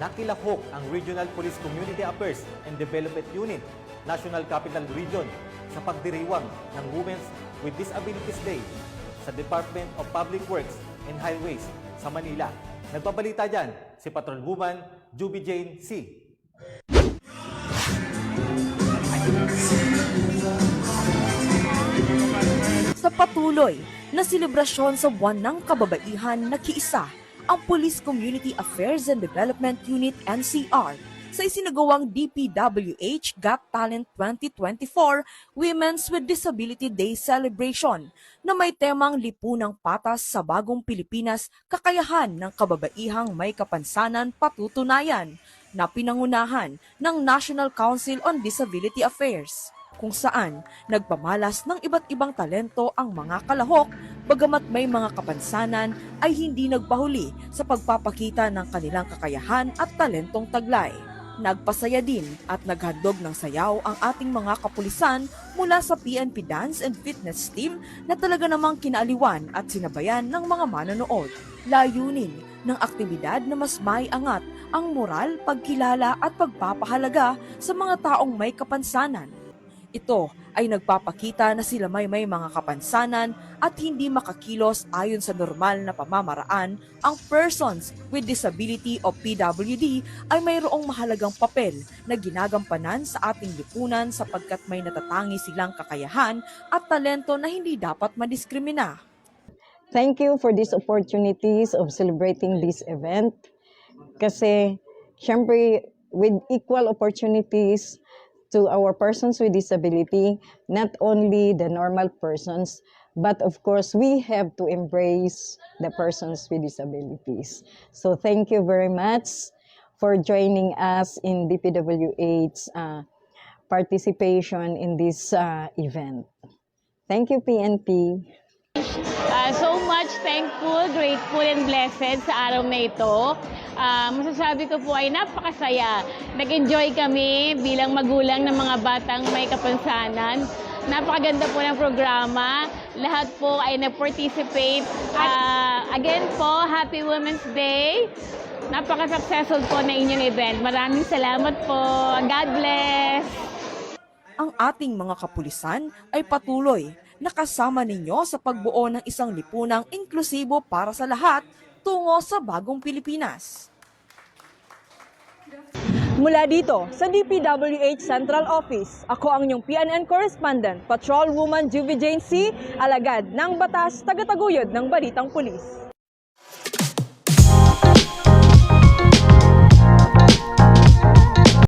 nakilahok ang Regional Police Community Affairs and Development Unit, National Capital Region sa pagdiriwang ng Women's with Disabilities Day sa Department of Public Works and Highways sa Manila. Nagbabalita dyan si Patrolwoman Juby Jane C. Sa patuloy na selebrasyon sa buwan ng kababaihan, nakiisa ang Police Community Affairs and Development Unit NCR sa isinagawang DPWH Got Talent 2024 Women's with Disability Day Celebration na may temang Lipunang Patas sa Bagong Pilipinas, Kakayahan ng Kababaihang May Kapansanan Patutunayan na pinangunahan ng National Council on Disability Affairs, kung saan nagpamalas ng iba't ibang talento ang mga kalahok, bagamat may mga kapansanan ay hindi nagpahuli sa pagpapakita ng kanilang kakayahan at talentong taglay. Nagpasaya din at naghandog ng sayaw ang ating mga kapulisan mula sa PNP Dance and Fitness Team na talaga namang kinaaliwan at sinabayan ng mga manonood. Layunin ng aktibidad na mas maiangat ang moral, pagkilala at pagpapahalaga sa mga taong may kapansanan. Ito ay nagpapakita na sila may mga kapansanan at hindi makakilos ayon sa normal na pamamaraan. Ang Persons with Disability o PWD ay mayroong mahalagang papel na ginagampanan sa ating lipunan sapagkat may natatangi silang kakayahan at talento na hindi dapat madiskrimina. Thank you for these opportunities of celebrating this event. Kasi, syempre, with equal opportunities to our persons with disability, not only the normal persons, but of course, we have to embrace the persons with disabilities. So thank you very much for joining us in DPWH's participation in this event. Thank you, PNP. So much thankful, grateful, and blessed sa araw na ito. Masasabi ko po ay napakasaya. Nag-enjoy kami bilang magulang ng mga batang may kapansanan. Napakaganda po ng programa. Lahat po ay nag-participate. Again po, Happy Women's Day. Napaka-successful po na inyong event. Maraming salamat po. God bless. Ang ating mga kapulisan ay patuloy nakasama ninyo sa pagbuo ng isang lipunang inklusibo para sa lahat tungo sa bagong Pilipinas. Mula dito sa DPWH Central Office, ako ang inyong PNN correspondent, Patrolwoman Juby Jane C, alagad ng batas, tagataguyod ng Balitang Pulis.